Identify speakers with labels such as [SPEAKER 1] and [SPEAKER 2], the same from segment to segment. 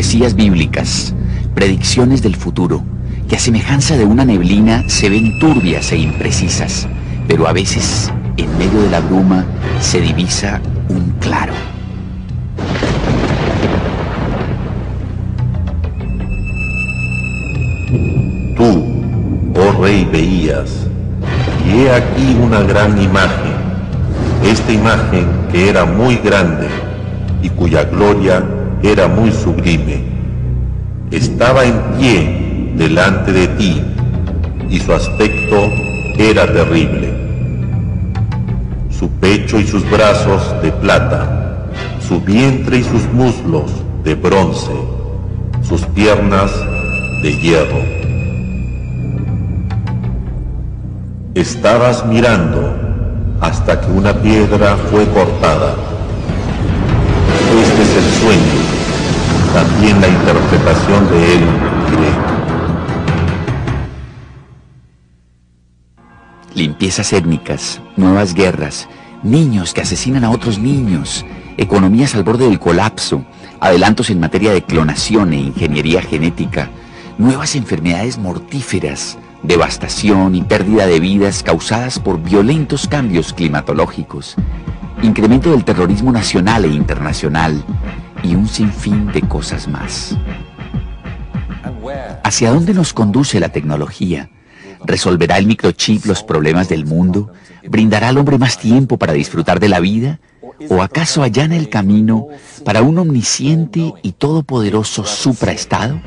[SPEAKER 1] profecías bíblicas, predicciones del futuro, que a semejanza de una neblina se ven turbias e imprecisas, pero a veces, en medio de la bruma, se divisa un claro.
[SPEAKER 2] Tú, oh rey, veías, y he aquí una gran imagen, esta imagen que era muy grande y cuya gloria era muy sublime. Estaba en pie delante de ti, y su aspecto era terrible. Su pecho y sus brazos de plata, su vientre y sus muslos de bronce, sus piernas de hierro. Estabas mirando hasta que una piedra fue cortada. Este es el sueño, también la interpretación de él diré.
[SPEAKER 1] Limpiezas étnicas, nuevas guerras, niños que asesinan a otros niños, economías al borde del colapso, adelantos en materia de clonación e ingeniería genética, nuevas enfermedades mortíferas, devastación y pérdida de vidas causadas por violentos cambios climatológicos, incremento del terrorismo nacional e internacional y un sinfín de cosas más. ¿Hacia dónde nos conduce la tecnología? ¿Resolverá el microchip los problemas del mundo? ¿Brindará al hombre más tiempo para disfrutar de la vida? ¿O acaso allana el camino para un omnisciente y todopoderoso supraestado?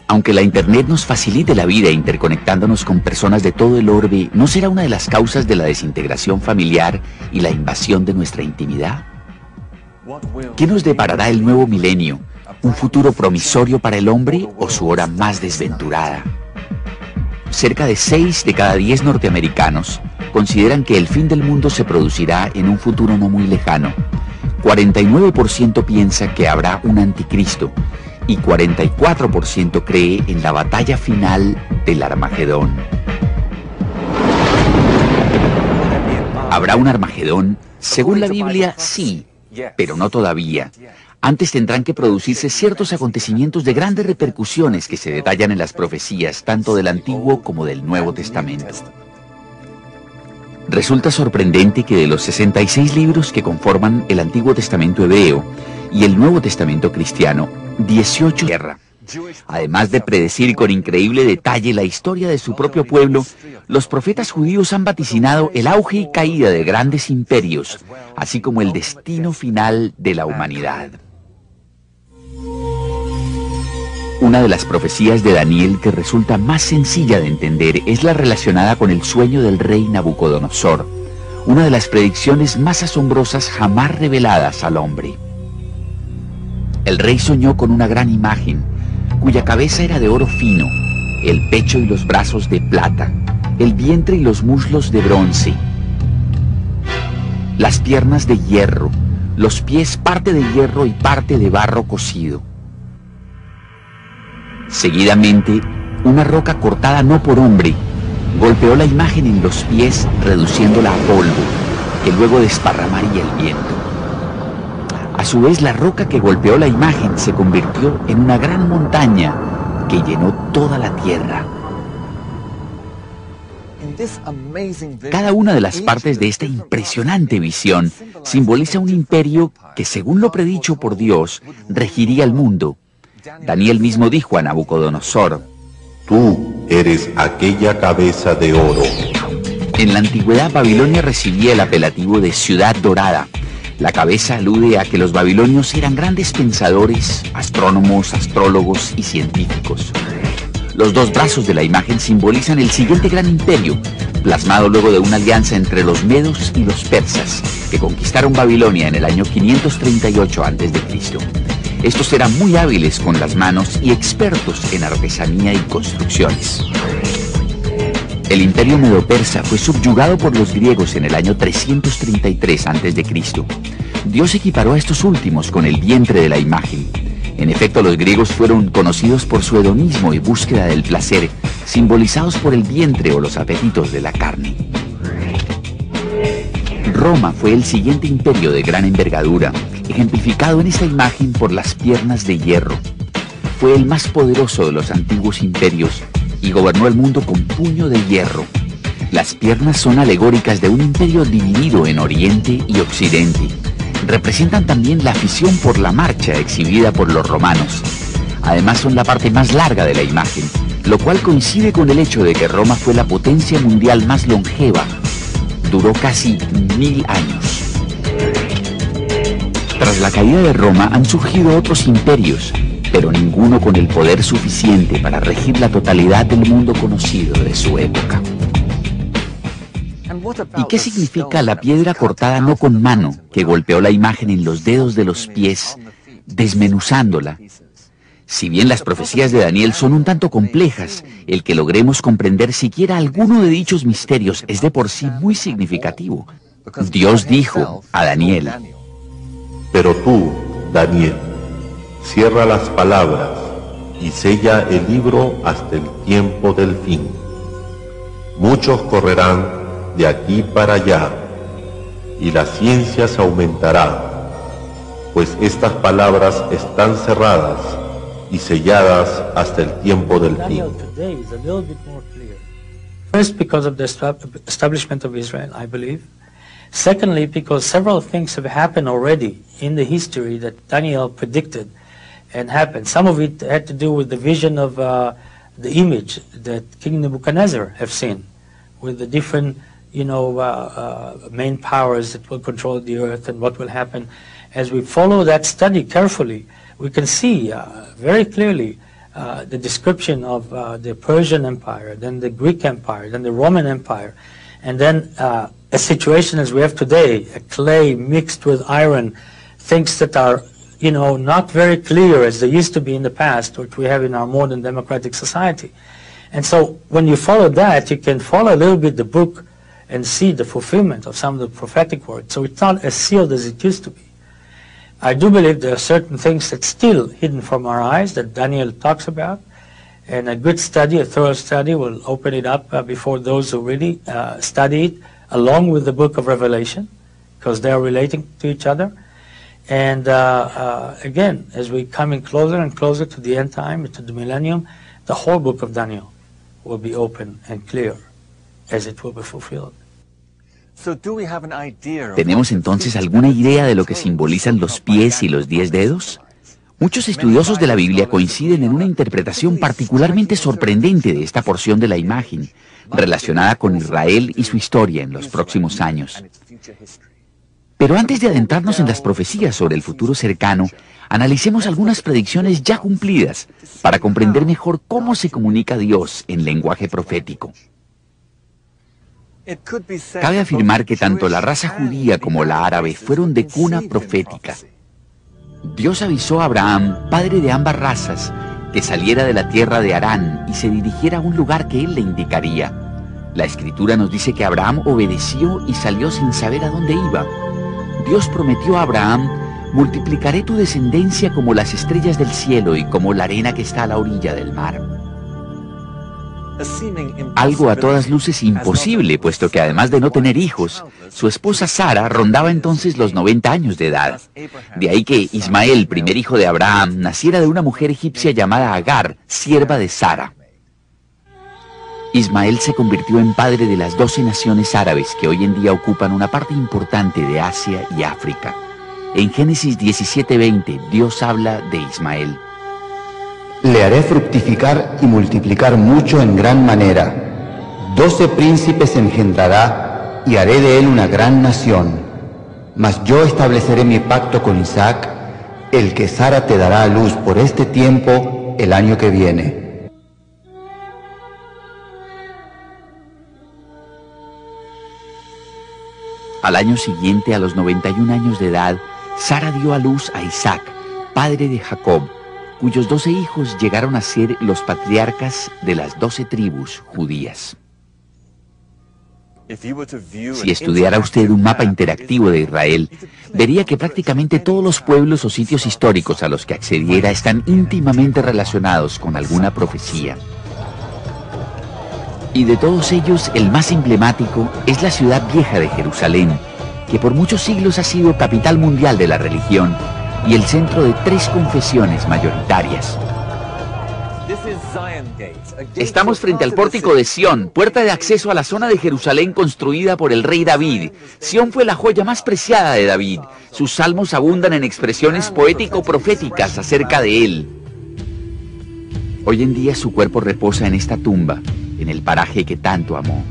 [SPEAKER 1] Aunque la Internet nos facilite la vida interconectándonos con personas de todo el orbe, ¿no será una de las causas de la desintegración familiar y la invasión de nuestra intimidad? ¿Qué nos deparará el nuevo milenio? ¿Un futuro promisorio para el hombre o su hora más desventurada? Cerca de 6 de cada 10 norteamericanos consideran que el fin del mundo se producirá en un futuro no muy lejano. 49% piensa que habrá un anticristo y 44% cree en la batalla final del Armagedón. ¿Habrá un Armagedón? Según la Biblia, sí, pero no todavía. Antes tendrán que producirse ciertos acontecimientos de grandes repercusiones que se detallan en las profecías, tanto del Antiguo como del Nuevo Testamento. Resulta sorprendente que de los 66 libros que conforman el Antiguo Testamento hebreo y el Nuevo Testamento cristiano, 18 guerra. Además de predecir con increíble detalle la historia de su propio pueblo, los profetas judíos han vaticinado el auge y caída de grandes imperios, así como el destino final de la humanidad. Una de las profecías de Daniel que resulta más sencilla de entender es la relacionada con el sueño del rey Nabucodonosor, una de las predicciones más asombrosas jamás reveladas al hombre. El rey soñó con una gran imagen, cuya cabeza era de oro fino, el pecho y los brazos de plata, el vientre y los muslos de bronce, las piernas de hierro, los pies parte de hierro y parte de barro cocido. Seguidamente, una roca cortada no por hombre golpeó la imagen en los pies, reduciéndola a polvo, que luego desparramaría el viento. A su vez, la roca que golpeó la imagen se convirtió en una gran montaña que llenó toda la tierra. Cada una de las partes de esta impresionante visión simboliza un imperio que, según lo predicho por Dios, regiría el mundo. Daniel mismo dijo a Nabucodonosor:
[SPEAKER 2] Tú eres aquella cabeza de oro.
[SPEAKER 1] En la antigüedad, Babilonia recibía el apelativo de ciudad dorada. La cabeza alude a que los babilonios eran grandes pensadores, astrónomos, astrólogos y científicos. Los dos brazos de la imagen simbolizan el siguiente gran imperio, plasmado luego de una alianza entre los medos y los persas, que conquistaron Babilonia en el año 538 a.C. Estos eran muy hábiles con las manos y expertos en artesanía y construcciones. El imperio medo-persa fue subyugado por los griegos en el año 333 a.C. Dios equiparó a estos últimos con el vientre de la imagen. En efecto, los griegos fueron conocidos por su hedonismo y búsqueda del placer, simbolizados por el vientre o los apetitos de la carne. Roma fue el siguiente imperio de gran envergadura. ejemplificado en esta imagen por las piernas de hierro. Fue el más poderoso de los antiguos imperios y gobernó el mundo con puño de hierro. Las piernas son alegóricas de un imperio dividido en Oriente y Occidente. Representan también la afición por la marcha exhibida por los romanos. Además son la parte más larga de la imagen, lo cual coincide con el hecho de que Roma fue la potencia mundial más longeva. Duró casi 1000 años. Tras la caída de Roma han surgido otros imperios, pero ninguno con el poder suficiente para regir la totalidad del mundo conocido de su época. ¿Y qué significa la piedra cortada no con mano que golpeó la imagen en los dedos de los pies, desmenuzándola? Si bien las profecías de Daniel son un tanto complejas, el que logremos comprender siquiera alguno de dichos misterios es de por sí muy significativo. Dios dijo a Daniel:
[SPEAKER 2] Pero tú, Daniel, cierra las palabras y sella el libro hasta el tiempo del fin. Muchos correrán de aquí para allá, y la ciencia se aumentará, pues estas palabras están cerradas y selladas hasta el tiempo del fin.
[SPEAKER 3] First, because of the establishment of Israel, I believe. Secondly, because several things have happened already in the history that Daniel predicted and happened. Some of it had to do with the vision of the image that King Nebuchadnezzar have seen, with the different main powers that will control the earth and what will happen. As we follow that study carefully, we can see very clearly the description of the Persian Empire, then the Greek Empire, then the Roman Empire, and then a situation as we have today, a clay mixed with iron, things that are, not very clear as they used to be in the past, which we have in our modern democratic society. And so when you follow that, you can follow a little bit the book and see the fulfillment of some of the prophetic words. So it's not as sealed as it used to be. I do believe there are certain things that's still hidden from our eyes that Daniel talks about, and a good study, a thorough study, will open it up before those who really study it, along with the book of Revelation, because they are relating to each other. And again, as we're coming closer and closer to the end time, to the millennium, the whole book of Daniel will be open and clear as it will be fulfilled.
[SPEAKER 1] ¿Tenemos entonces alguna idea de lo que simbolizan los pies y los 10 dedos? Muchos estudiosos de la Biblia coinciden en una interpretación particularmente sorprendente de esta porción de la imagen, relacionada con Israel y su historia en los próximos años. Pero antes de adentrarnos en las profecías sobre el futuro cercano, analicemos algunas predicciones ya cumplidas para comprender mejor cómo se comunica Dios en lenguaje profético. Cabe afirmar que tanto la raza judía como la árabe fueron de cuna profética. Dios avisó a Abraham, padre de ambas razas, que saliera de la tierra de Harán y se dirigiera a un lugar que él le indicaría. La Escritura nos dice que Abraham obedeció y salió sin saber a dónde iba. Dios prometió a Abraham: multiplicaré tu descendencia como las estrellas del cielo y como la arena que está a la orilla del mar. Algo a todas luces imposible, puesto que además de no tener hijos, su esposa Sara rondaba entonces los 90 años de edad. De ahí que Ismael, primer hijo de Abraham, naciera de una mujer egipcia llamada Agar, sierva de Sara. Ismael se convirtió en padre de las 12 naciones árabes que hoy en día ocupan una parte importante de Asia y África. En Génesis 17:20, Dios habla de Ismael.
[SPEAKER 4] Le haré fructificar y multiplicar mucho en gran manera. 12 príncipes engendrará y haré de él una gran nación. Mas yo estableceré mi pacto con Isaac, el que Sara te dará a luz por este tiempo el año que viene.
[SPEAKER 1] Al año siguiente, a los 91 años de edad, Sara dio a luz a Isaac, padre de Jacob, cuyos 12 hijos llegaron a ser los patriarcas de las 12 tribus judías. Si estudiara usted un mapa interactivo de Israel, vería que prácticamente todos los pueblos o sitios históricos a los que accediera están íntimamente relacionados con alguna profecía. Y de todos ellos, el más emblemático es la ciudad vieja de Jerusalén, que por muchos siglos ha sido capital mundial de la religión y el centro de 3 confesiones mayoritarias. Estamos frente al pórtico de Sión, puerta de acceso a la zona de Jerusalén construida por el rey David. Sión fue la joya más preciada de David. Sus salmos abundan en expresiones poético-proféticas acerca de él. Hoy en día su cuerpo reposa en esta tumba, en el paraje que tanto amó.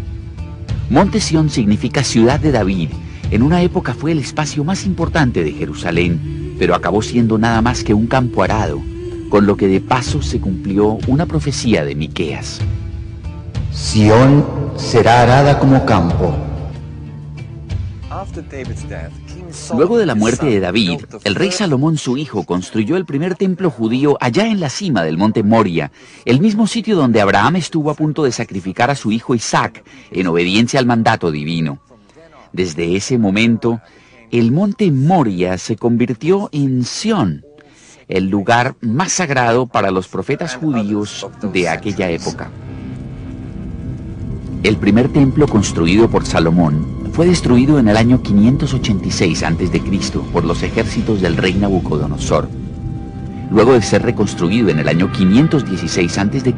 [SPEAKER 1] Monte Sión significa ciudad de David. En una época fue el espacio más importante de Jerusalén, pero acabó siendo nada más que un campo arado, con lo que de paso se cumplió una profecía de Miqueas.
[SPEAKER 4] Sión será arada como campo.
[SPEAKER 1] Luego de la muerte de David, el rey Salomón, su hijo, construyó el primer templo judío allá en la cima del monte Moria, el mismo sitio donde Abraham estuvo a punto de sacrificar a su hijo Isaac en obediencia al mandato divino. Desde ese momento, el monte Moria se convirtió en Sión, el lugar más sagrado para los profetas judíos de aquella época. El primer templo construido por Salomón fue destruido en el año 586 a.C. por los ejércitos del rey Nabucodonosor. Luego de ser reconstruido en el año 516 a.C.,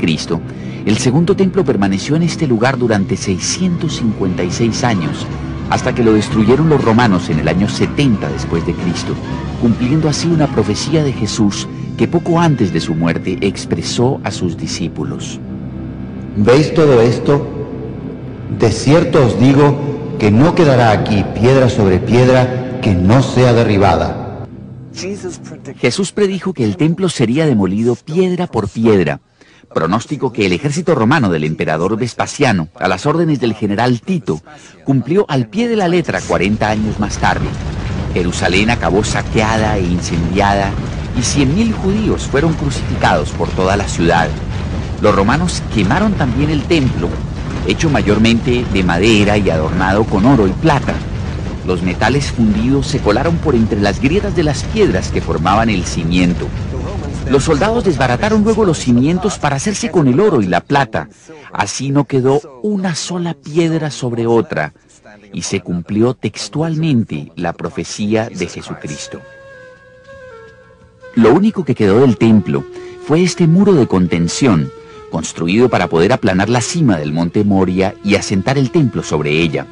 [SPEAKER 1] el segundo templo permaneció en este lugar durante 656 años, hasta que lo destruyeron los romanos en el año 70 después de Cristo, cumpliendo así una profecía de Jesús que poco antes de su muerte expresó a sus discípulos.
[SPEAKER 4] ¿Veis todo esto? De cierto os digo que no quedará aquí piedra sobre piedra que no sea derribada.
[SPEAKER 1] Jesús predijo que el templo sería demolido piedra por piedra, pronóstico que el ejército romano del emperador Vespasiano, a las órdenes del general Tito, cumplió al pie de la letra 40 años más tarde. Jerusalén acabó saqueada e incendiada y 100.000 judíos fueron crucificados por toda la ciudad. Los romanos quemaron también el templo, hecho mayormente de madera y adornado con oro y plata. Los metales fundidos se colaron por entre las grietas de las piedras que formaban el cimiento. Los soldados desbarataron luego los cimientos para hacerse con el oro y la plata. Así no quedó una sola piedra sobre otra, y se cumplió textualmente la profecía de Jesucristo. Lo único que quedó del templo fue este muro de contención, construido para poder aplanar la cima del monte Moria y asentar el templo sobre ella.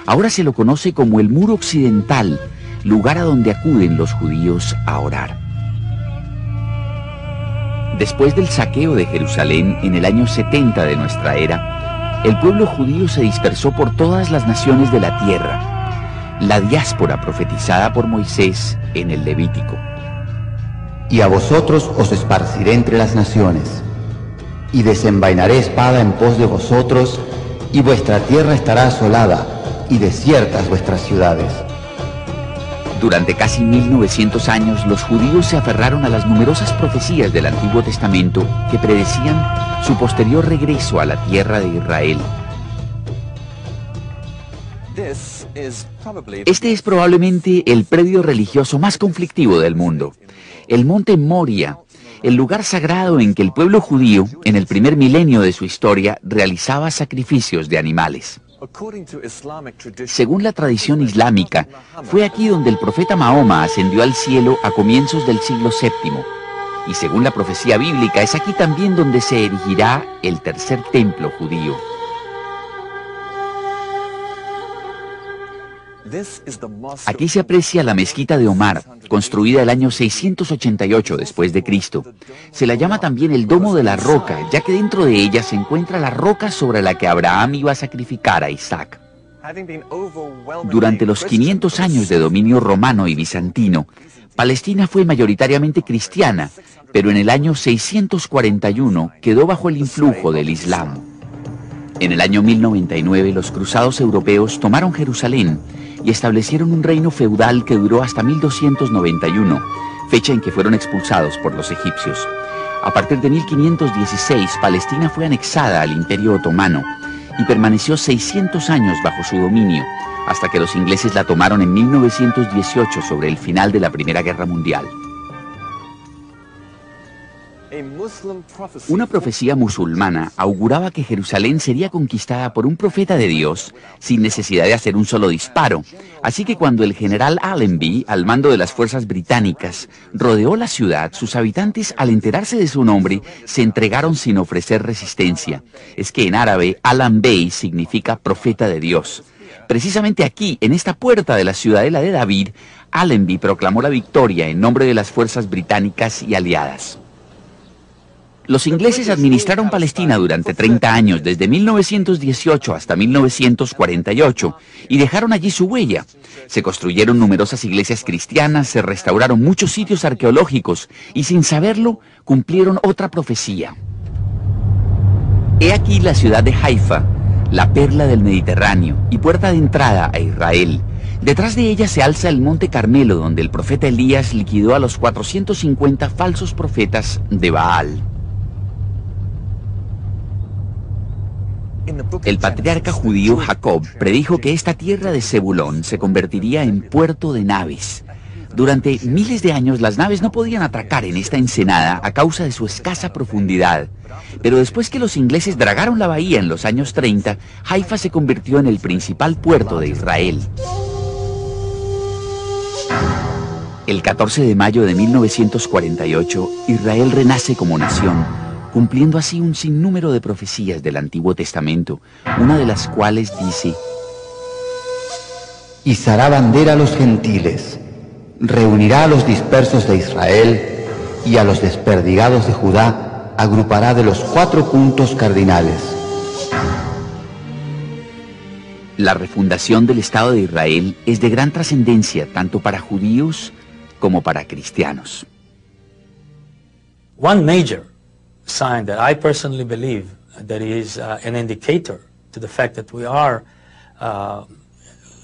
[SPEAKER 1] Ahora se lo conoce como el Muro Occidental, lugar a donde acuden los judíos a orar. Después del saqueo de Jerusalén en el año 70 de nuestra era, el pueblo judío se dispersó por todas las naciones de la tierra, la diáspora profetizada por Moisés en el Levítico.
[SPEAKER 4] Y a vosotros os esparciré entre las naciones, y desenvainaré espada en pos de vosotros, y vuestra tierra estará asolada, y desiertas vuestras ciudades.
[SPEAKER 1] Durante casi 1900 años, los judíos se aferraron a las numerosas profecías del Antiguo Testamento que predecían su posterior regreso a la tierra de Israel. Este es probablemente el predio religioso más conflictivo del mundo. El monte Moria, el lugar sagrado en que el pueblo judío, en el primer milenio de su historia, realizaba sacrificios de animales. Según la tradición islámica, fue aquí donde el profeta Mahoma ascendió al cielo a comienzos del siglo VII. Y según la profecía bíblica, es aquí también donde se erigirá el tercer templo judío. Aquí se aprecia la mezquita de Omar, construida el año 688 después de Cristo. Se la llama también el Domo de la Roca, ya que dentro de ella se encuentra la roca sobre la que Abraham iba a sacrificar a Isaac. Durante los 500 años de dominio romano y bizantino, Palestina fue mayoritariamente cristiana, pero en el año 641 quedó bajo el influjo del Islam. En el año 1099 los cruzados europeos tomaron Jerusalén y establecieron un reino feudal que duró hasta 1291, fecha en que fueron expulsados por los egipcios. A partir de 1516, Palestina fue anexada al Imperio Otomano y permaneció 600 años bajo su dominio, hasta que los ingleses la tomaron en 1918 sobre el final de la Primera Guerra Mundial. Una profecía musulmana auguraba que Jerusalén sería conquistada por un profeta de Dios sin necesidad de hacer un solo disparo. Así que cuando el general Allenby, al mando de las fuerzas británicas, rodeó la ciudad, sus habitantes, al enterarse de su nombre, se entregaron sin ofrecer resistencia. Es que en árabe, Alan Bey significa profeta de Dios. Precisamente aquí, en esta puerta de la ciudadela de David, Allenby proclamó la victoria en nombre de las fuerzas británicas y aliadas. Los ingleses administraron Palestina durante 30 años, desde 1918 hasta 1948, y dejaron allí su huella. Se construyeron numerosas iglesias cristianas, se restauraron muchos sitios arqueológicos, y sin saberlo, cumplieron otra profecía. He aquí la ciudad de Haifa, la perla del Mediterráneo y puerta de entrada a Israel. Detrás de ella se alza el monte Carmelo, donde el profeta Elías liquidó a los 450 falsos profetas de Baal. El patriarca judío Jacob predijo que esta tierra de Zebulón se convertiría en puerto de naves. Durante miles de años las naves no podían atracar en esta ensenada a causa de su escasa profundidad. Pero después que los ingleses dragaron la bahía en los años 30, Haifa se convirtió en el principal puerto de Israel. El 14 de mayo de 1948, Israel renace como nación, cumpliendo así un sinnúmero de profecías del Antiguo Testamento, una de las cuales dice:
[SPEAKER 4] izará bandera a los gentiles, reunirá a los dispersos de Israel y a los desperdigados de Judá agrupará de los 4 puntos cardinales.
[SPEAKER 1] La refundación del Estado de Israel es de gran trascendencia tanto para judíos como para cristianos.
[SPEAKER 3] One major sign that I personally believe that is an indicator to the fact that we are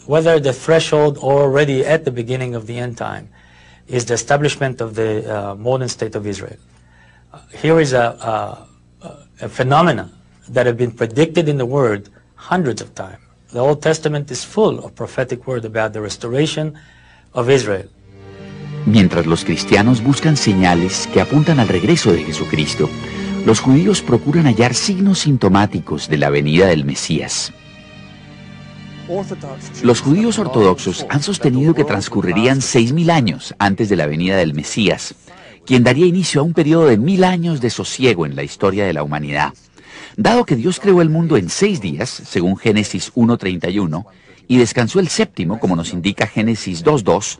[SPEAKER 3] whether the threshold or already at the beginning of the end time is the establishment of the modern state of Israel. Here is a phenomena that have been predicted in the Word hundreds of times. The Old Testament is full of prophetic word about the restoration of Israel.
[SPEAKER 1] Mientras los cristianos buscan señales que apuntan al regreso de Jesucristo, los judíos procuran hallar signos sintomáticos de la venida del Mesías. Los judíos ortodoxos han sostenido que transcurrirían 6.000 años antes de la venida del Mesías, quien daría inicio a un periodo de 1.000 años de sosiego en la historia de la humanidad. Dado que Dios creó el mundo en 6 días, según Génesis 1:31, y descansó el séptimo, como nos indica Génesis 2:2,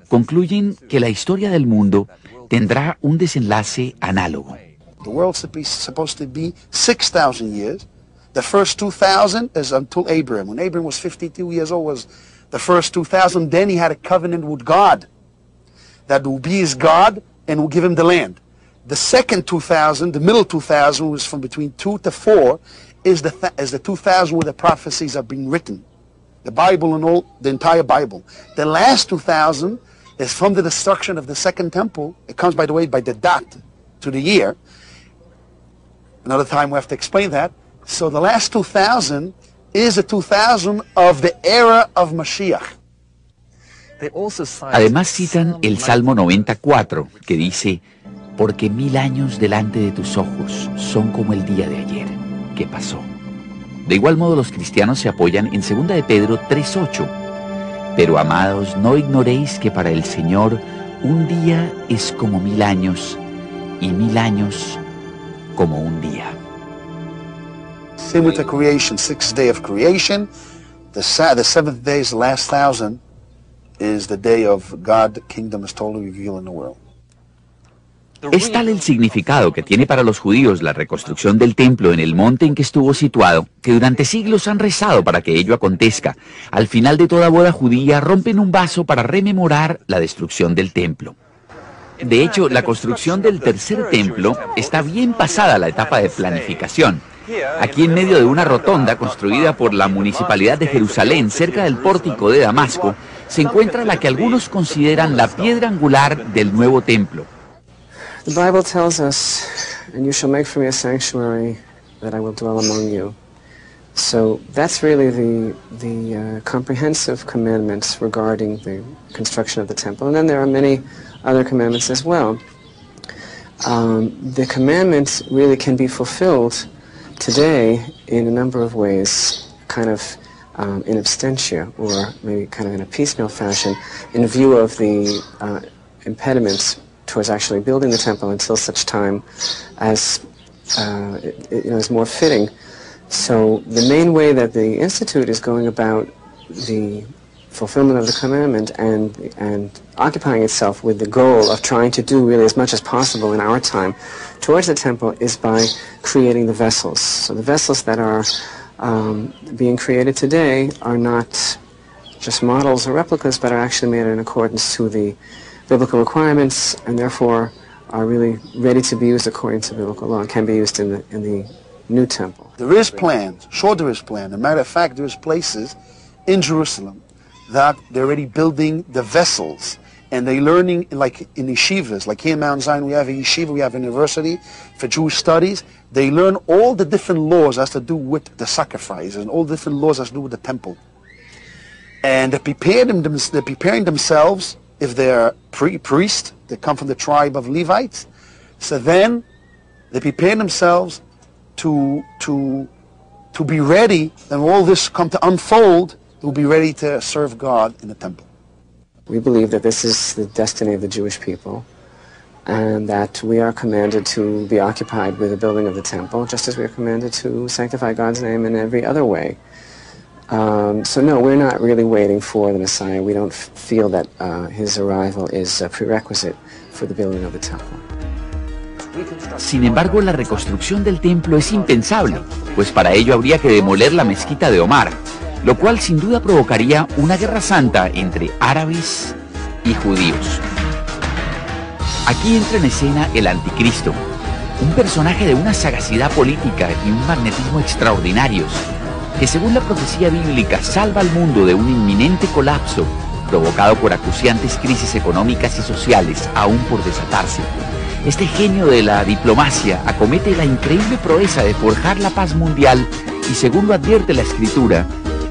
[SPEAKER 1] concluyen que la historia del mundo tendrá un desenlace análogo.
[SPEAKER 5] The world's supposed to be 6,000 years. The first 2,000 is until Abraham. When Abraham was 52 years old was the first 2,000. Then he had a covenant with God that will be his God and will give him the land. The second 2,000, the middle 2,000, was from between 2 to 4, is the 2,000 where the prophecies are being written. The Bible and all, the entire Bible. The last 2,000 is from the destruction of the second temple. It comes, by the way, by the dot to the year. Another time we have to explain that. So the last 2,000 is the 2,000 of the era of Mashiach.
[SPEAKER 1] Además citan el Salmo 94, que dice: porque 1000 años delante de tus ojos son como el día de ayer, que pasó. De igual modo los cristianos se apoyan en 2 de Pedro 3:8. Pero amados, no ignoréis que para el Señor un día es como 1000 años, y 1000 años como un día.
[SPEAKER 5] Same with the creation, 6th day of creation. The 7th day is the last 1,000, is the day of God, the kingdom is totally revealed in the world.
[SPEAKER 1] Es tal el significado que tiene para los judíos la reconstrucción del templo en el monte en que estuvo situado, que durante siglos han rezado para que ello acontezca. Al final de toda boda judía rompen un vaso para rememorar la destrucción del templo. De hecho, la construcción del tercer templo está bien pasada la etapa de planificación. Aquí en medio de una rotonda construida por la Municipalidad de Jerusalén, cerca del pórtico de Damasco, se encuentra la que algunos consideran la piedra angular del nuevo templo.
[SPEAKER 6] The Bible tells us, and you shall make for me a sanctuary that I will dwell among you. So that's really the comprehensive commandments regarding the construction of the temple. And then there are many other commandments as well. The commandments really can be fulfilled today in a number of ways, kind of in absentia, or maybe kind of in a piecemeal fashion, in view of the impediments towards actually building the temple until such time as is more fitting. So the main way that the Institute is going about the fulfillment of the commandment and occupying itself with the goal of trying to do really as much as possible in our time towards the temple is by creating the vessels. So the vessels that are being created today are not just models or replicas, but are actually made in accordance to the biblical requirements, and therefore are really ready to be used according to biblical law and can be used in the new temple.
[SPEAKER 5] There is plans, sure there is plan. As a matter of fact, there is places in Jerusalem that they're already building the vessels, and they're learning, like in yeshivas, like here in Mount Zion we have a yeshiva, we have a university for Jewish studies. They learn all the different laws that has to do with the sacrifice and all the different laws that has to do with the temple. And they're preparing themselves, if they're priests, they come from the tribe of Levites, so then they prepare themselves to be ready, and all this come to unfold, they'll be ready to serve God in the temple.
[SPEAKER 6] We believe that this is the destiny of the Jewish people, and that we are commanded to be occupied with the building of the temple, just as we are commanded to sanctify God's name in every other way. So no, we're not really waiting for the Messiah. We don't feel that his arrival is a prerequisite for the building of the temple.
[SPEAKER 1] Sin embargo, la reconstrucción del templo es impensable, pues para ello habría que demoler la mezquita de Omar, lo cual sin duda provocaría una guerra santa entre árabes y judíos. Aquí entra en escena el anticristo, un personaje de una sagacidad política y un magnetismo extraordinarios, que según la profecía bíblica salva al mundo de un inminente colapso provocado por acuciantes crisis económicas y sociales aún por desatarse. Este genio de la diplomacia acomete la increíble proeza de forjar la paz mundial y, según lo advierte la Escritura,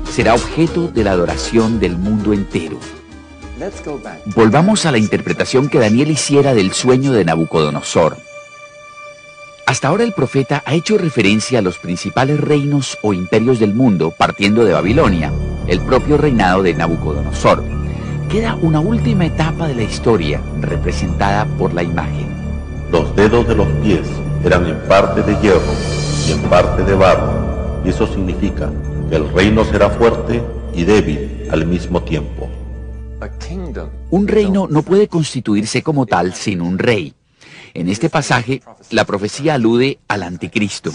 [SPEAKER 1] será objeto de la adoración del mundo entero. Volvamos a la interpretación que Daniel hiciera del sueño de Nabucodonosor. Hasta ahora el profeta ha hecho referencia a los principales reinos o imperios del mundo partiendo de Babilonia, el propio reinado de Nabucodonosor. Queda una última etapa de la historia representada por la imagen.
[SPEAKER 2] Los dedos de los pies eran en parte de hierro y en parte de barro, y eso significa que el reino será fuerte y débil al mismo tiempo.
[SPEAKER 1] Un reino no puede constituirse como tal sin un rey. En este pasaje, la profecía alude al anticristo.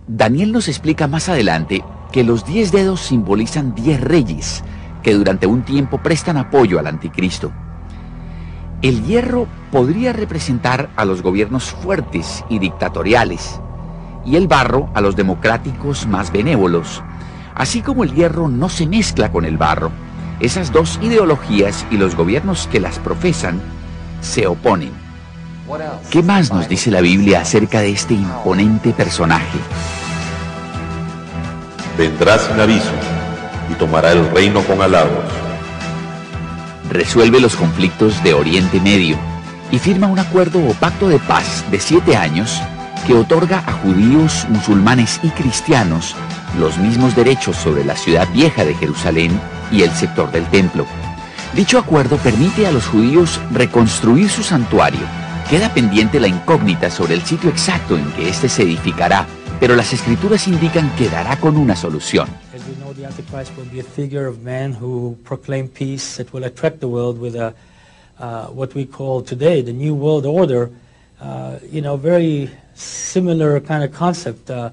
[SPEAKER 1] Daniel nos explica más adelante que los 10 dedos simbolizan 10 reyes, que durante un tiempo prestan apoyo al anticristo. El hierro podría representar a los gobiernos fuertes y dictatoriales, y el barro a los democráticos más benévolos. Así como el hierro no se mezcla con el barro, esas dos ideologías y los gobiernos que las profesan se oponen. ¿Qué más nos dice la Biblia acerca de este imponente personaje?
[SPEAKER 2] Vendrá sin aviso y tomará el reino con halagos.
[SPEAKER 1] Resuelve los conflictos de Oriente Medio y firma un acuerdo o pacto de paz de 7 años que otorga a judíos, musulmanes y cristianos los mismos derechos sobre la ciudad vieja de Jerusalén y el sector del templo. Dicho acuerdo permite a los judíos reconstruir su santuario. Queda pendiente la incógnita sobre el sitio exacto en que éste se edificará, pero las escrituras indican que dará con una solución.
[SPEAKER 3] As we know, the Antichrist will be a figure of man who proclaim peace that will attract the world with a what we call today the New World Order. Very similar kind of concept, a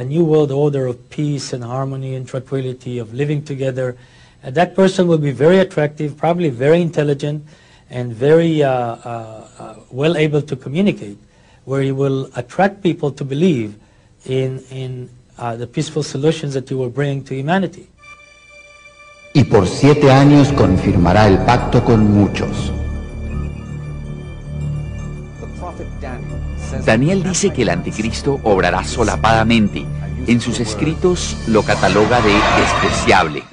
[SPEAKER 3] New World Order of peace and harmony and tranquility, of living together. And that person will be very attractive, probably very intelligent, and very well able to communicate, where he will attract people to believe in the peaceful solutions that he will bring to humanity.
[SPEAKER 4] Y por 7 años confirmará el pacto con muchos.
[SPEAKER 1] Daniel dice que el anticristo obrará solapadamente. En sus escritos lo cataloga de despreciable.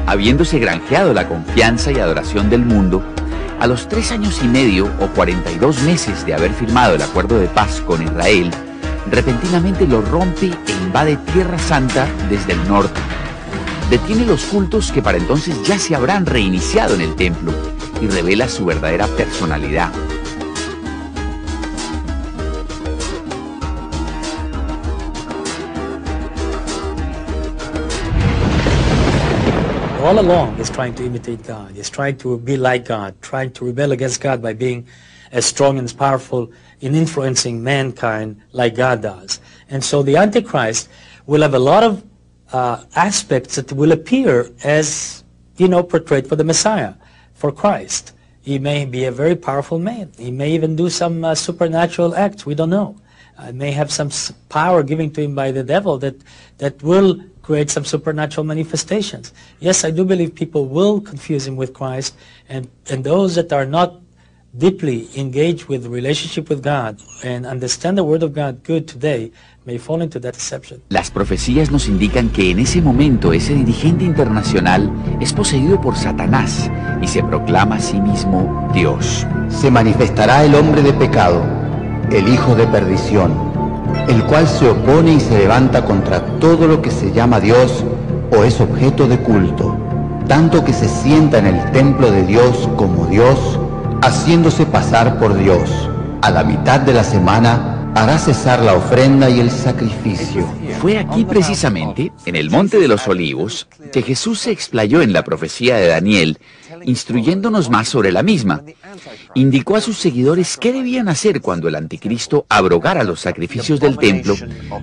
[SPEAKER 1] Habiéndose granjeado la confianza y adoración del mundo, A los 3 años y medio o 42 meses de haber firmado el acuerdo de paz con Israel, repentinamente lo rompe e invade Tierra Santa desde el norte. Detiene los cultos que para entonces ya se habrán reiniciado en el templo y revela su verdadera personalidad.
[SPEAKER 3] All along, he's trying to imitate God. He's trying to be like God, trying to rebel against God by being as strong and as powerful in influencing mankind like God does. And so the Antichrist will have a lot of aspects that will appear as, portrayed for the Messiah, for Christ. He may be a very powerful man. He may even do some supernatural acts. We don't know. May have some power given to him by the devil that will create some supernatural manifestations. Yes, I do believe people will confuse him with Christ, and those that are not deeply engaged with the relationship with God and understand the Word of God good today may fall into that deception.
[SPEAKER 1] Las profecías nos indican que en ese momento ese dirigente internacional es poseído por Satanás y se proclama a sí mismo Dios.
[SPEAKER 4] Se manifestará el hombre de pecado, el hijo de perdición, el cual se opone y se levanta contra todo lo que se llama Dios o es objeto de culto, tanto que se sienta en el templo de Dios como Dios, haciéndose pasar por Dios. A la mitad de la semana hará cesar la ofrenda y el sacrificio.
[SPEAKER 1] Fue aquí precisamente, en el Monte de los Olivos, que Jesús se explayó en la profecía de Daniel, instruyéndonos más sobre la misma. Indicó a sus seguidores qué debían hacer cuando el anticristo abrogara los sacrificios del templo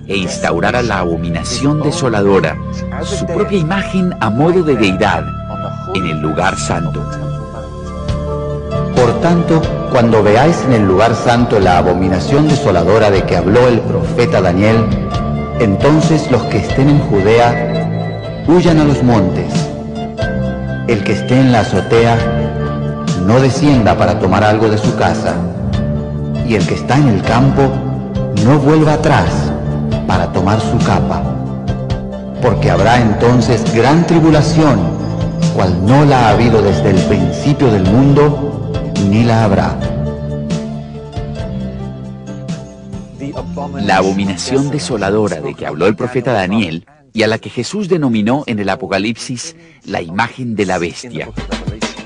[SPEAKER 1] e instaurara la abominación desoladora, su propia imagen a modo de deidad, en el lugar santo.
[SPEAKER 4] Por tanto, cuando veáis en el lugar santo la abominación desoladora de que habló el profeta Daniel, entonces los que estén en Judea huyan a los montes. El que esté en la azotea no descienda para tomar algo de su casa, y el que está en el campo no vuelva atrás para tomar su capa, porque habrá entonces gran tribulación, cual no la ha habido desde el principio del mundo, ni la habrá.
[SPEAKER 1] La abominación desoladora de que habló el profeta Daniel y a la que Jesús denominó en el Apocalipsis la imagen de la bestia.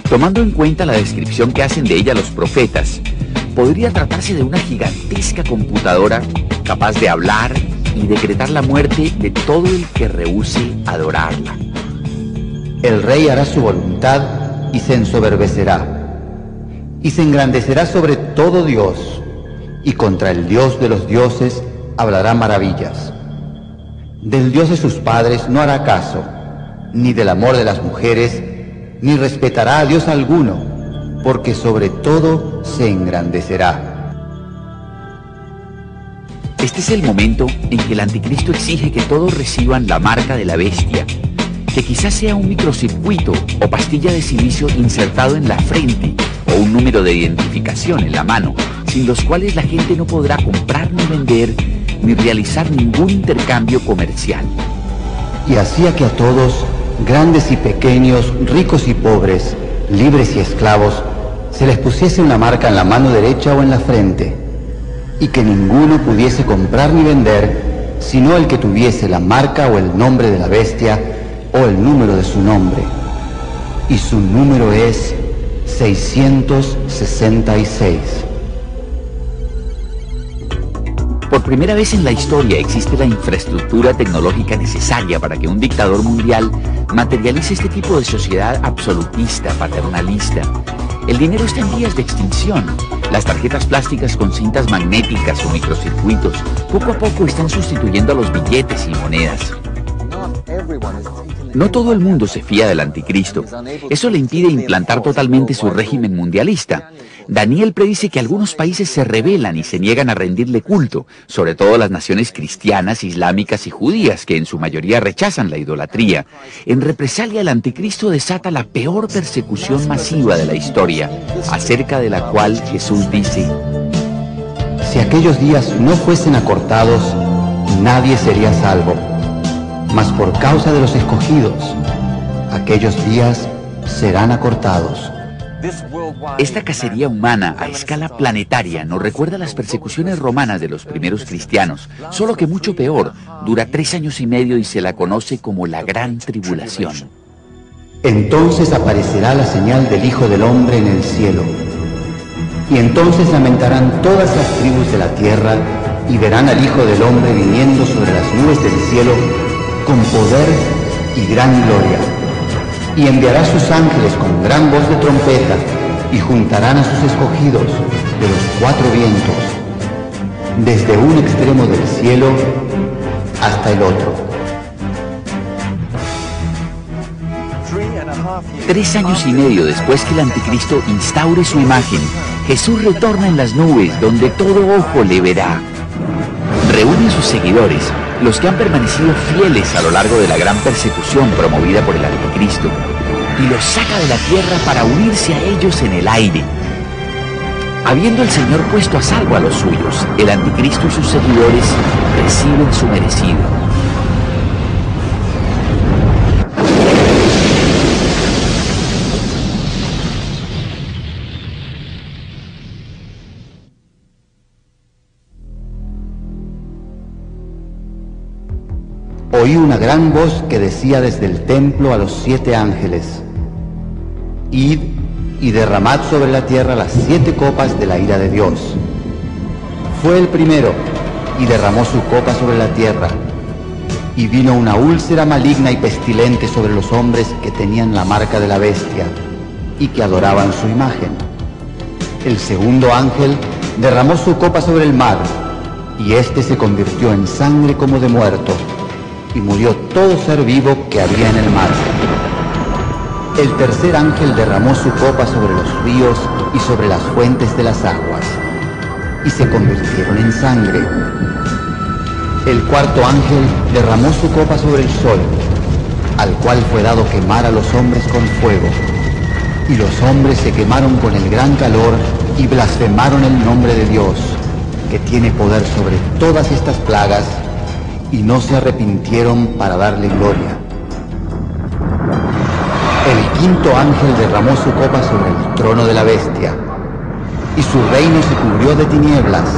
[SPEAKER 1] Tomando en cuenta la descripción que hacen de ella los profetas, podría tratarse de una gigantesca computadora capaz de hablar y decretar la muerte de todo el que rehúse adorarla.
[SPEAKER 4] El rey hará su voluntad y se ensoberbecerá, y se engrandecerá sobre todo Dios, y contra el Dios de los dioses hablará maravillas. Del Dios de sus padres no hará caso, ni del amor de las mujeres, ni respetará a Dios alguno, porque sobre todo se engrandecerá.
[SPEAKER 1] Este es el momento en que el anticristo exige que todos reciban la marca de la bestia, que quizás sea un microcircuito o pastilla de silicio insertado en la frente o un número de identificación en la mano, sin los cuales la gente no podrá comprar ni vender ni realizar ningún intercambio comercial.
[SPEAKER 4] Y hacía que a todos, grandes y pequeños, ricos y pobres, libres y esclavos, se les pusiese una marca en la mano derecha o en la frente, y que ninguno pudiese comprar ni vender, sino el que tuviese la marca o el nombre de la bestia, o el número de su nombre, y su número es 666.
[SPEAKER 1] Por primera vez en la historia existe la infraestructura tecnológica necesaria para que un dictador mundial materialice este tipo de sociedad absolutista, paternalista. El dinero está en vías de extinción. Las tarjetas plásticas con cintas magnéticas o microcircuitos poco a poco están sustituyendo a los billetes y monedas. No todo el mundo se fía del anticristo. Eso le impide implantar totalmente su régimen mundialista. Daniel predice que algunos países se rebelan y se niegan a rendirle culto, sobre todo las naciones cristianas, islámicas y judías, que en su mayoría rechazan la idolatría. En represalia, el anticristo desata la peor persecución masiva de la historia, acerca de la cual Jesús dice:
[SPEAKER 4] si aquellos días no fuesen acortados, nadie sería salvo. Mas por causa de los escogidos, aquellos días serán acortados.
[SPEAKER 1] Esta cacería humana a escala planetaria nos recuerda las persecuciones romanas de los primeros cristianos, solo que mucho peor, dura 3 años y medio y se la conoce como la Gran Tribulación.
[SPEAKER 4] Entonces aparecerá la señal del Hijo del Hombre en el cielo. Y entonces lamentarán todas las tribus de la tierra y verán al Hijo del Hombre viniendo sobre las nubes del cielo con poder y gran gloria. Y enviará a sus ángeles con gran voz de trompeta y juntarán a sus escogidos de los 4 vientos, desde un extremo del cielo hasta el otro.
[SPEAKER 1] 3 años y medio después que el anticristo instaure su imagen, Jesús retorna en las nubes donde todo ojo le verá. Reúne a sus seguidores, los que han permanecido fieles a lo largo de la gran persecución promovida por el anticristo, y los saca de la tierra para unirse a ellos en el aire. Habiendo el Señor puesto a salvo a los suyos, el anticristo y sus seguidores reciben su merecido.
[SPEAKER 4] Oí una gran voz que decía desde el templo a los 7 ángeles: Id y derramad sobre la tierra las 7 copas de la ira de Dios. Fue el primero y derramó su copa sobre la tierra, y vino una úlcera maligna y pestilente sobre los hombres que tenían la marca de la bestia y que adoraban su imagen. El segundo ángel derramó su copa sobre el mar, y éste se convirtió en sangre como de muerto, y murió todo ser vivo que había en el mar. El tercer ángel derramó su copa sobre los ríos y sobre las fuentes de las aguas, y se convirtieron en sangre. El cuarto ángel derramó su copa sobre el sol, al cual fue dado quemar a los hombres con fuego, y los hombres se quemaron con el gran calor y blasfemaron el nombre de Dios, que tiene poder sobre todas estas plagas, y no se arrepintieron para darle gloria. El quinto ángel derramó su copa sobre el trono de la bestia, y su reino se cubrió de tinieblas,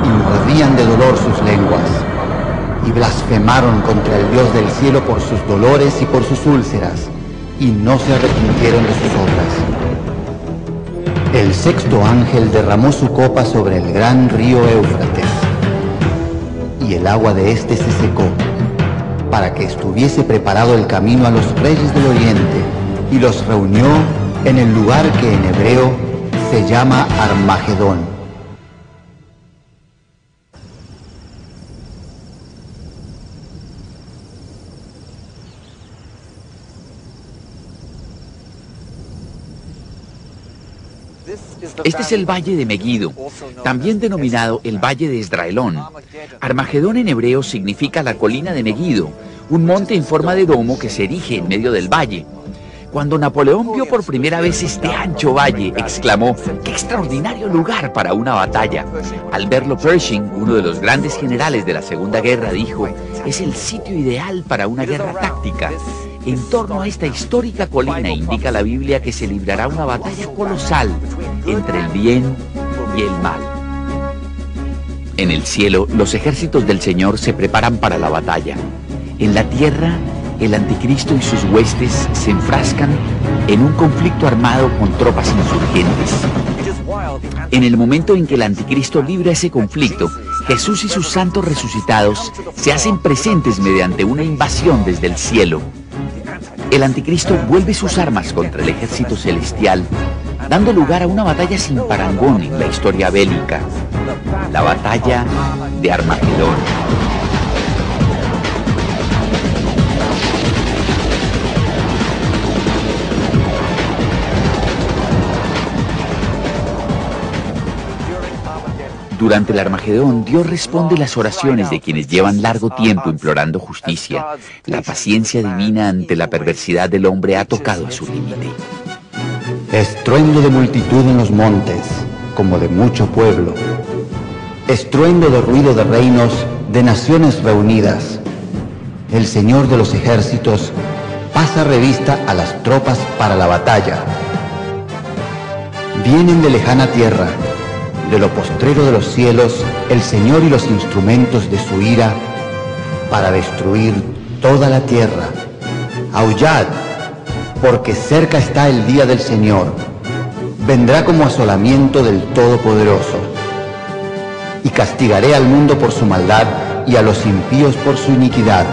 [SPEAKER 4] y mordían de dolor sus lenguas, y blasfemaron contra el Dios del cielo por sus dolores y por sus úlceras, y no se arrepintieron de sus obras. El sexto ángel derramó su copa sobre el gran río Éufrates, y el agua de éste se secó, para que estuviese preparado el camino a los reyes del oriente, y los reunió en el lugar que en hebreo se llama Armagedón.
[SPEAKER 1] Este es el Valle de Megiddo, también denominado el Valle de Esdraelón. Armagedón en hebreo significa la colina de Megiddo, un monte en forma de domo que se erige en medio del valle. Cuando Napoleón vio por primera vez este ancho valle, exclamó: ¡qué extraordinario lugar para una batalla! Al verlo, Pershing, uno de los grandes generales de la Segunda Guerra, dijo: es el sitio ideal para una guerra táctica. En torno a esta histórica colina indica la Biblia que se librará una batalla colosal entre el bien y el mal. En el cielo, los ejércitos del Señor se preparan para la batalla. En la tierra, el anticristo y sus huestes se enfrascan en un conflicto armado con tropas insurgentes. En el momento en que el anticristo libra ese conflicto, Jesús y sus santos resucitados se hacen presentes mediante una invasión desde el cielo. El anticristo vuelve sus armas contra el ejército celestial, dando lugar a una batalla sin parangón en la historia bélica, la batalla de Armagedón. Durante el Armagedón, Dios responde las oraciones de quienes llevan largo tiempo implorando justicia. La paciencia divina ante la perversidad del hombre ha tocado a su límite.
[SPEAKER 4] Estruendo de multitud en los montes, como de mucho pueblo. Estruendo de ruido de reinos, de naciones reunidas. El Señor de los ejércitos pasa revista a las tropas para la batalla. Vienen de lejana tierra, de lo postrero de los cielos, el Señor y los instrumentos de su ira, para destruir toda la tierra. Aullad, porque cerca está el día del Señor. Vendrá como asolamiento del Todopoderoso. Y castigaré al mundo por su maldad y a los impíos por su iniquidad,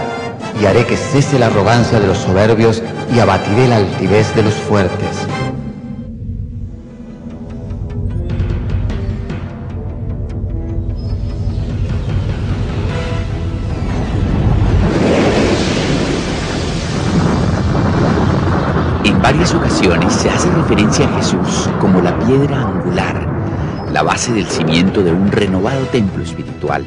[SPEAKER 4] y haré que cese la arrogancia de los soberbios y abatiré la altivez de los fuertes.
[SPEAKER 1] En varias ocasiones se hace referencia a Jesús como la piedra angular, la base del cimiento de un renovado templo espiritual.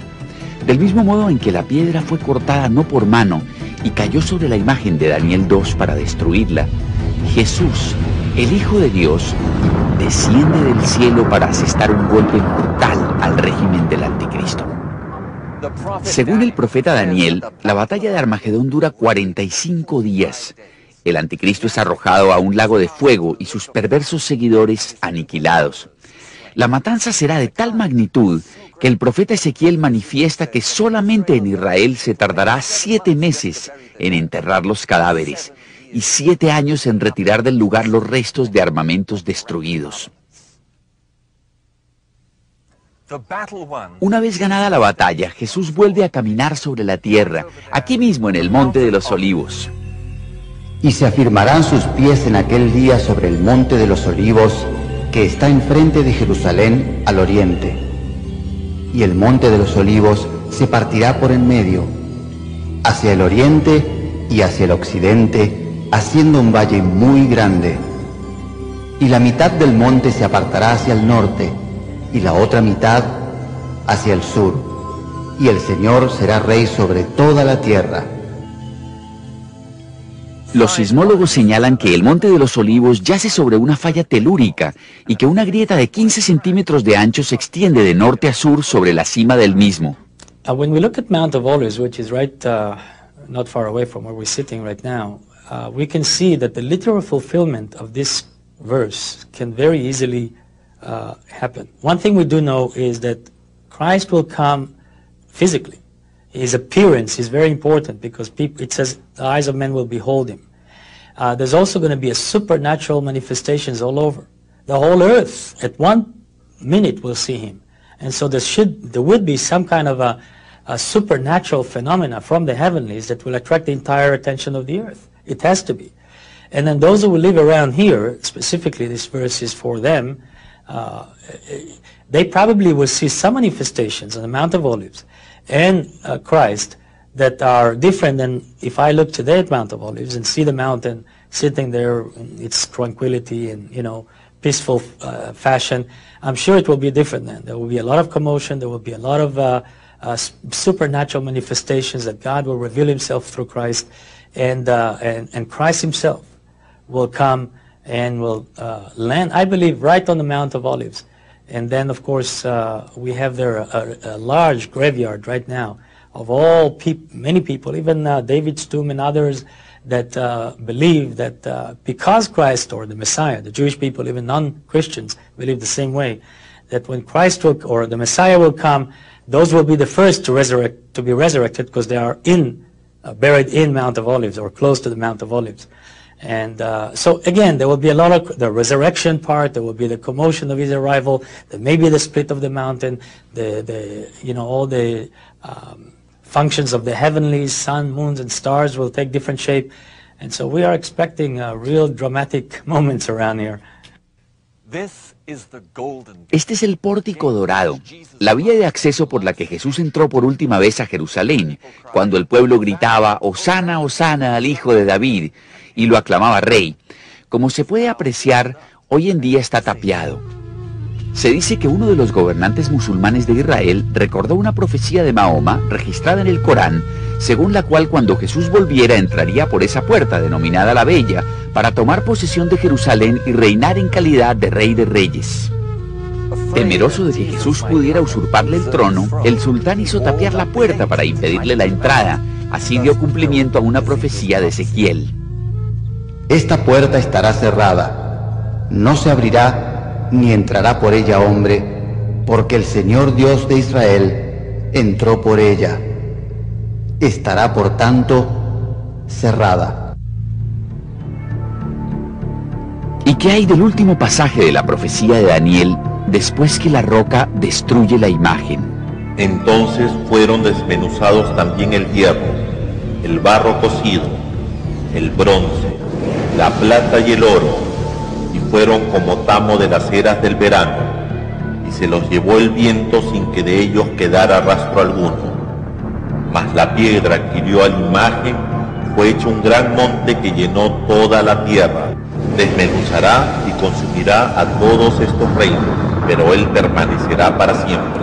[SPEAKER 1] Del mismo modo en que la piedra fue cortada no por mano y cayó sobre la imagen de Daniel 2 para destruirla, Jesús, el Hijo de Dios, desciende del cielo para asestar un golpe mortal al régimen del Anticristo. Según el profeta Daniel, la batalla de Armagedón dura 45 días. El Anticristo es arrojado a un lago de fuego y sus perversos seguidores aniquilados. La matanza será de tal magnitud que el profeta Ezequiel manifiesta que solamente en Israel se tardará 7 meses en enterrar los cadáveres y 7 años en retirar del lugar los restos de armamentos destruidos. Una vez ganada la batalla, Jesús vuelve a caminar sobre la tierra, aquí mismo en el Monte de los Olivos.
[SPEAKER 4] Y se afirmarán sus pies en aquel día sobre el Monte de los Olivos, que está enfrente de Jerusalén al oriente. Y el Monte de los Olivos se partirá por en medio, hacia el oriente y hacia el occidente, haciendo un valle muy grande. Y la mitad del monte se apartará hacia el norte, y la otra mitad hacia el sur. Y el Señor será rey sobre toda la tierra.
[SPEAKER 1] Los sismólogos señalan que el Monte de los Olivos yace sobre una falla telúrica y que una grieta de 15 centímetros de ancho se extiende de norte a sur sobre la cima del mismo.
[SPEAKER 3] When we look at Mount of Olives, which is right not far away from where we're sitting right now, we can see that the literal fulfillment of this verse can very easily happen. One thing we do know is that Christ will come physically. His appearance is very important because it says the eyes of men will behold him. There's also going to be a supernatural manifestations all over. The whole earth at one minute will see him. And so there would be some kind of a supernatural phenomena from the heavenlies that will attract the entire attention of the earth. It has to be. And then those who will live around here, specifically this verse is for them, they probably will see some manifestations on the Mount of Olives and Christ that are different than if I look today at Mount of Olives and see the mountain sitting there in its tranquility and, peaceful fashion. I'm sure it will be different then. There will be a lot of commotion. There will be a lot of supernatural manifestations that God will reveal himself through Christ, and Christ himself will come and will land, I believe, right on the Mount of Olives. And then, of course, we have there a large graveyard right now of many people, even David's tomb and others that believe that because Christ, or the Messiah, the Jewish people, even non-Christians, believe the same way, that when Christ or the Messiah will come, those will be the first to be resurrected because they are buried in Mount of Olives or close to the Mount of Olives. And so again, there will be a lot of the resurrection part. There will be the commotion of his arrival. There may be the split of the mountain. All the functions of the heavenlies, sun, moons, and stars will take different shape. And so we are expecting real dramatic moments around here.
[SPEAKER 1] Este es el pórtico dorado, la vía de acceso por la que Jesús entró por última vez a Jerusalén, cuando el pueblo gritaba, «Hosana, Hosana al Hijo de David», y lo aclamaba rey. Como se puede apreciar, hoy en día está tapiado. Se dice que uno de los gobernantes musulmanes de Israel recordó una profecía de Mahoma registrada en el Corán, según la cual cuando Jesús volviera entraría por esa puerta denominada la Bella para tomar posesión de Jerusalén y reinar en calidad de Rey de Reyes. Temeroso de que Jesús pudiera usurparle el trono, el sultán hizo tapiar la puerta para impedirle la entrada. Así dio cumplimiento a una profecía de Ezequiel.
[SPEAKER 4] Esta puerta estará cerrada, no se abrirá ni entrará por ella hombre, porque el Señor Dios de Israel entró por ella. Estará, por tanto, cerrada.
[SPEAKER 1] ¿Y qué hay del último pasaje de la profecía de Daniel después que la roca destruye la imagen?
[SPEAKER 2] Entonces fueron desmenuzados también el hierro, el barro cocido, el bronce, la plata y el oro, y fueron como tamo de las eras del verano, y se los llevó el viento sin que de ellos quedara rastro alguno. Mas la piedra que hirió a la imagen fue hecho un gran monte que llenó toda la tierra. Desmenuzará y consumirá a todos estos reinos, pero él permanecerá para siempre.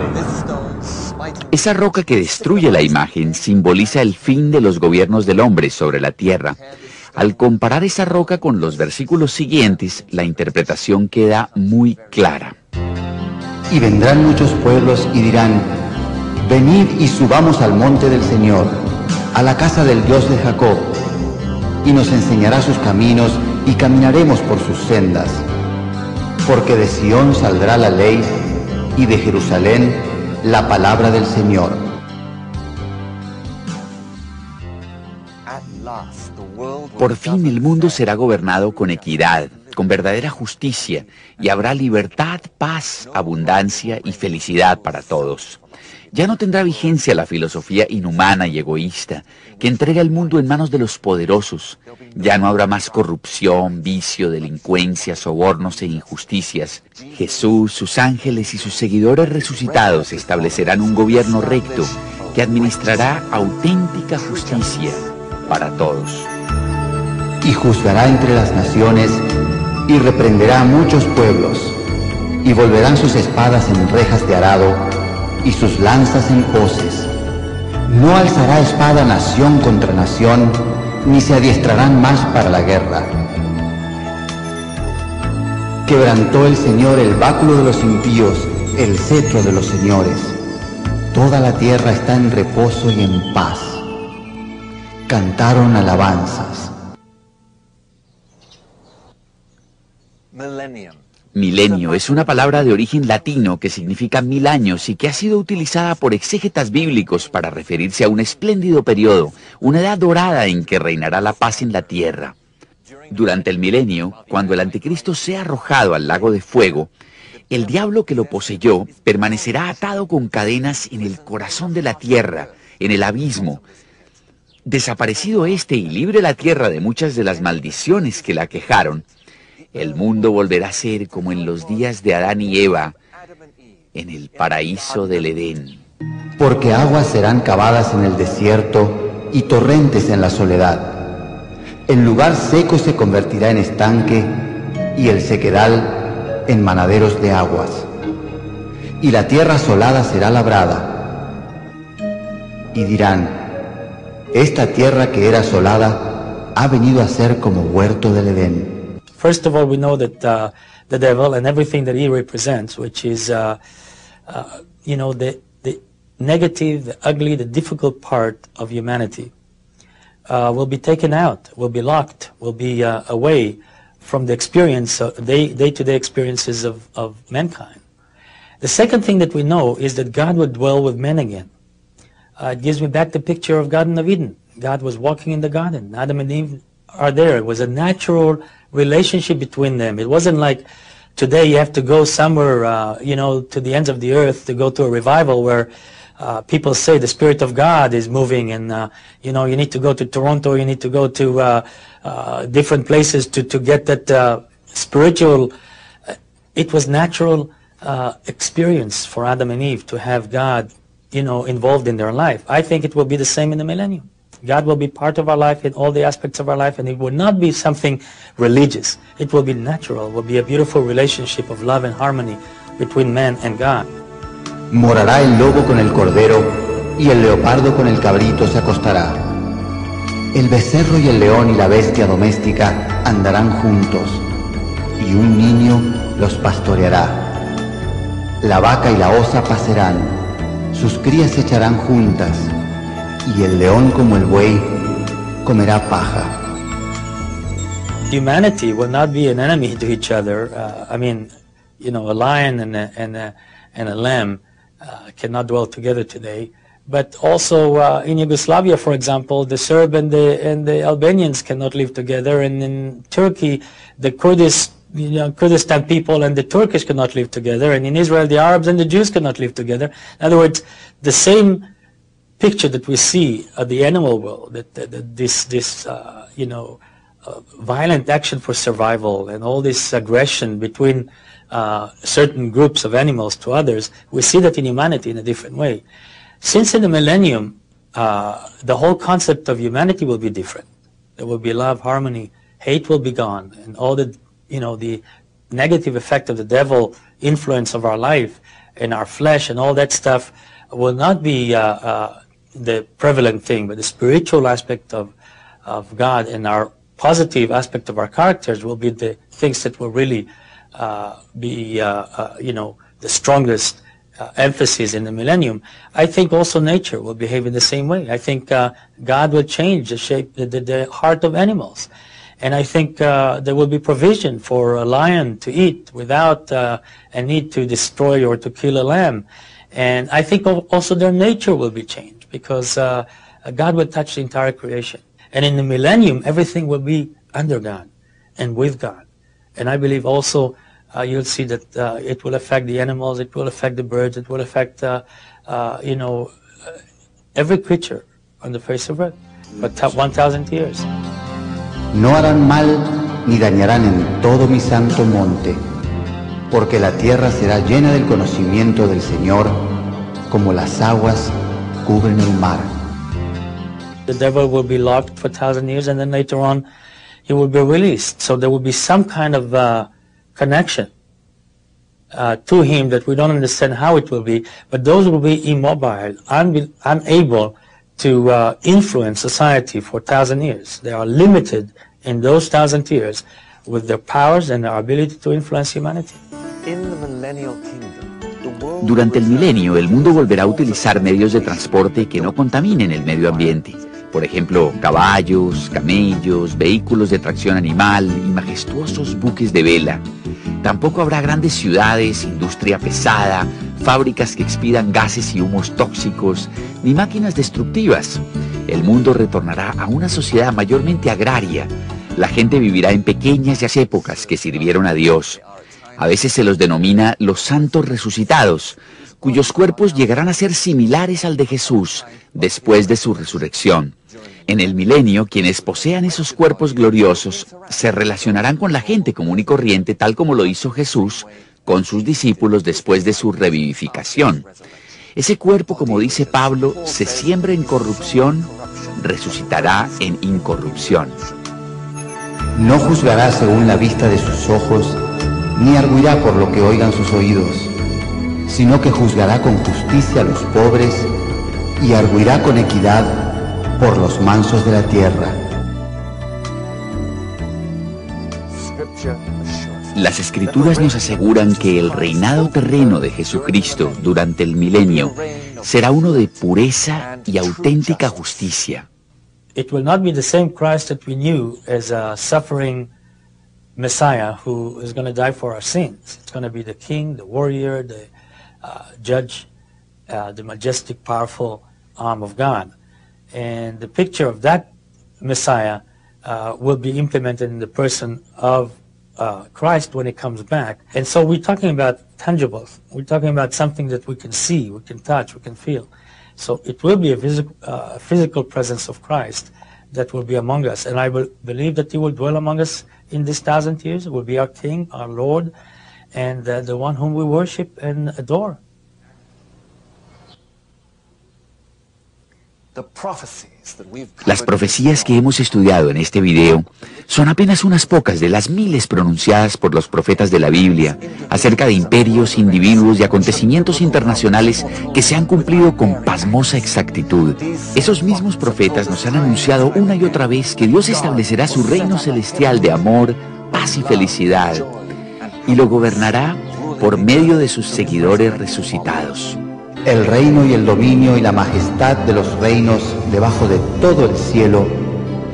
[SPEAKER 1] Esa roca que destruye la imagen simboliza el fin de los gobiernos del hombre sobre la tierra. Al comparar esa roca con los versículos siguientes, la interpretación queda muy clara.
[SPEAKER 4] Y vendrán muchos pueblos y dirán: venid y subamos al monte del Señor, a la casa del Dios de Jacob, y nos enseñará sus caminos, y caminaremos por sus sendas. Porque de Sión saldrá la ley, y de Jerusalén la palabra del Señor.
[SPEAKER 1] Por fin el mundo será gobernado con equidad, con verdadera justicia, y habrá libertad, paz, abundancia y felicidad para todos. Ya no tendrá vigencia la filosofía inhumana y egoísta que entrega el mundo en manos de los poderosos. Ya no habrá más corrupción, vicio, delincuencia, sobornos e injusticias. Jesús, sus ángeles y sus seguidores resucitados establecerán un gobierno recto que administrará auténtica justicia para todos.
[SPEAKER 4] Y juzgará entre las naciones, y reprenderá a muchos pueblos, y volverán sus espadas en rejas de arado, y sus lanzas en hoces. No alzará espada nación contra nación, ni se adiestrarán más para la guerra. Quebrantó el Señor el báculo de los impíos, el cetro de los señores. Toda la tierra está en reposo y en paz. Cantaron alabanzas.
[SPEAKER 1] Milenio es una palabra de origen latino que significa 1000 años y que ha sido utilizada por exégetas bíblicos para referirse a un espléndido periodo, una edad dorada en que reinará la paz en la tierra. Durante el milenio, cuando el anticristo sea arrojado al lago de fuego, el diablo que lo poseyó permanecerá atado con cadenas en el corazón de la tierra, en el abismo. Desaparecido este y libre la tierra de muchas de las maldiciones que la aquejaron, el mundo volverá a ser como en los días de Adán y Eva, en el paraíso del Edén.
[SPEAKER 4] Porque aguas serán cavadas en el desierto y torrentes en la soledad. El lugar seco se convertirá en estanque y el sequedal en manaderos de aguas. Y la tierra asolada será labrada. Y dirán: esta tierra que era asolada ha venido a ser como huerto del Edén.
[SPEAKER 3] First of all, we know that the devil and everything that he represents, which is, the negative, the ugly, the difficult part of humanity, will be taken out, will be locked, will be away from the experience, day-to-day experiences of mankind. The second thing that we know is that God would dwell with men again. It gives me back the picture of Garden of Eden. God was walking in the garden. Adam and Eve are there. It was a natural relationship between them. It wasn't like today you have to go somewhere, to the ends of the earth to go to a revival where people say the Spirit of God is moving and, you need to go to Toronto, you need to go to different places to get that spiritual. It was natural experience for Adam and Eve to have God, involved in their life. I think it will be the same in the millennium. God will be part of our life in all the aspects of our life, and it will not be something religious. It will be natural. It will be a beautiful relationship of love and harmony between man and God.
[SPEAKER 4] Morará el lobo con el cordero, y el leopardo con el cabrito se acostará. El becerro y el león y la bestia doméstica andarán juntos, y un niño los pastoreará. La vaca y la osa pasarán, sus crías se echarán juntas, y el león como el buey comerá paja.
[SPEAKER 3] Humanity will not be an enemy to each other. a lion and a lamb cannot dwell together today. But also in Yugoslavia, for example, the Serb and the Albanians cannot live together, and in Turkey, the Kurdistan people and the Turkish cannot live together, and in Israel, the Arabs and the Jews cannot live together. In other words, the same picture that we see of the animal world, this violent action for survival and all this aggression between certain groups of animals to others, we see that in humanity in a different way. Since in the millennium, the whole concept of humanity will be different. There will be love, harmony, hate will be gone, and all the negative effect of the devil influence of our life and our flesh and all that stuff will not be the prevalent thing, but the spiritual aspect of God and our positive aspect of our characters will be the things that will really be the strongest emphasis in the millennium. I think also nature will behave in the same way. I think God will change the shape, the heart of animals. And I think there will be provision for a lion to eat without a need to destroy or to kill a lamb. And I think also their nature will be changed because God will touch the entire creation. And in the millennium, everything will be under God and with God. And I believe also you'll see that it will affect the animals, it will affect the birds, it will affect, every creature on the face of earth for 1,000 years.
[SPEAKER 4] No harán mal ni dañarán en todo mi santo monte, porque la tierra será llena del conocimiento del Señor, como las aguas cubren el mar.
[SPEAKER 3] The devil will be locked for 1,000 years, and then later on he will be released. So there will be some kind of connection to him that we don't understand how it will be, but those will be immobile, unable to influence society for 1,000 years. They are limited in those 1,000 years with their powers and their ability to influence humanity.
[SPEAKER 1] Durante el milenio, el mundo volverá a utilizar medios de transporte que no contaminen el medio ambiente. Por ejemplo, caballos, camellos, vehículos de tracción animal y majestuosos buques de vela. Tampoco habrá grandes ciudades, industria pesada, fábricas que expidan gases y humos tóxicos, ni máquinas destructivas. El mundo retornará a una sociedad mayormente agraria. La gente vivirá en pequeñas épocas que sirvieron a Dios. A veces se los denomina los santos resucitados, cuyos cuerpos llegarán a ser similares al de Jesús después de su resurrección. En el milenio, quienes posean esos cuerpos gloriosos se relacionarán con la gente común y corriente, tal como lo hizo Jesús con sus discípulos después de su revivificación. Ese cuerpo, como dice Pablo, se siembra en corrupción, resucitará en incorrupción.
[SPEAKER 4] No juzgará según la vista de sus ojos, ni arguirá por lo que oigan sus oídos, sino que juzgará con justicia a los pobres y arguirá con equidad por los mansos de la tierra.
[SPEAKER 1] Las Escrituras nos aseguran que el reinado terreno de Jesucristo durante el milenio será uno de pureza y auténtica justicia.
[SPEAKER 3] It will not be the same Christ that we knew as a suffering Messiah who is going to die for our sins. It's going to be the king, the warrior, the judge, the majestic, powerful arm of God. And the picture of that Messiah will be implemented in the person of Christ when he comes back. And so we're talking about tangibles. We're talking about something that we can see, we can touch, we can feel. So it will be a physical presence of Christ that will be among us. And I believe that he will dwell among us in this 1,000 years. It will be our King, our Lord, and the one whom we worship and adore.
[SPEAKER 1] Las profecías que hemos estudiado en este video son apenas unas pocas de las miles pronunciadas por los profetas de la Biblia acerca de imperios, individuos y acontecimientos internacionales que se han cumplido con pasmosa exactitud. Esos mismos profetas nos han anunciado una y otra vez que Dios establecerá su reino celestial de amor, paz y felicidad, y lo gobernará por medio de sus seguidores resucitados.
[SPEAKER 4] El reino y el dominio y la majestad de los reinos debajo de todo el cielo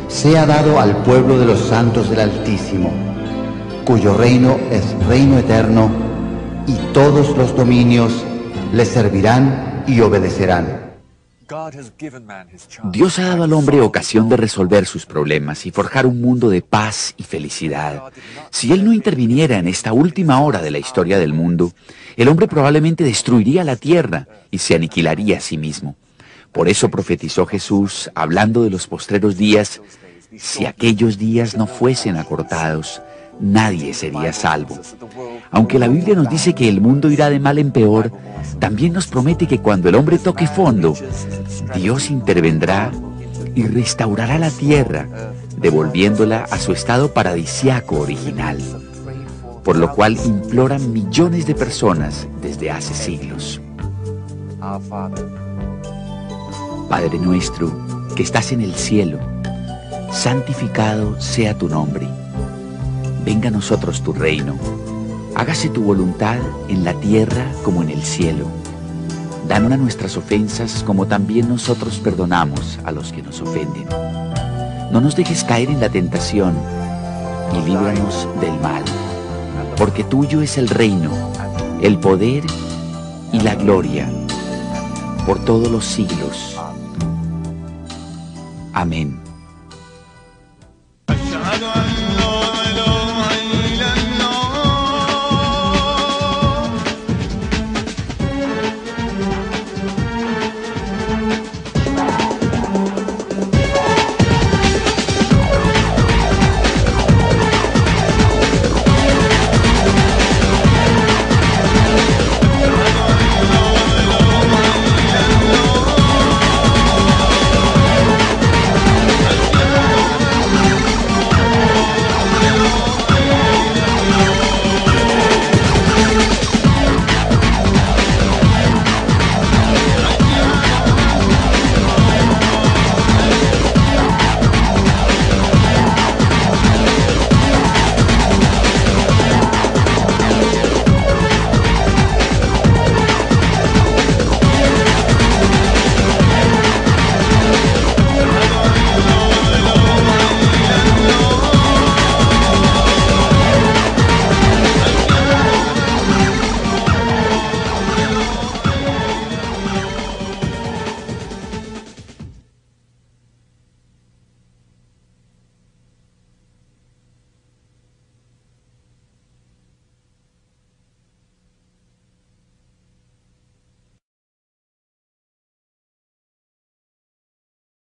[SPEAKER 4] sea dado al pueblo de los santos del Altísimo, cuyo reino es reino eterno y todos los dominios le servirán y obedecerán.
[SPEAKER 1] Dios ha dado al hombre ocasión de resolver sus problemas y forjar un mundo de paz y felicidad. Si Él no interviniera en esta última hora de la historia del mundo, el hombre probablemente destruiría la tierra y se aniquilaría a sí mismo. Por eso profetizó Jesús, hablando de los postreros días: si aquellos días no fuesen acortados, nadie sería salvo. Aunque la Biblia nos dice que el mundo irá de mal en peor, también nos promete que cuando el hombre toque fondo, Dios intervendrá y restaurará la tierra, devolviéndola a su estado paradisíaco original, por lo cual imploran millones de personas desde hace siglos. Padre nuestro, que estás en el cielo, santificado sea tu nombre. Venga a nosotros tu reino. Hágase tu voluntad en la tierra como en el cielo. Danos nuestras ofensas como también nosotros perdonamos a los que nos ofenden. No nos dejes caer en la tentación y líbranos del mal. Porque tuyo es el reino, el poder y la gloria por todos los siglos. Amén.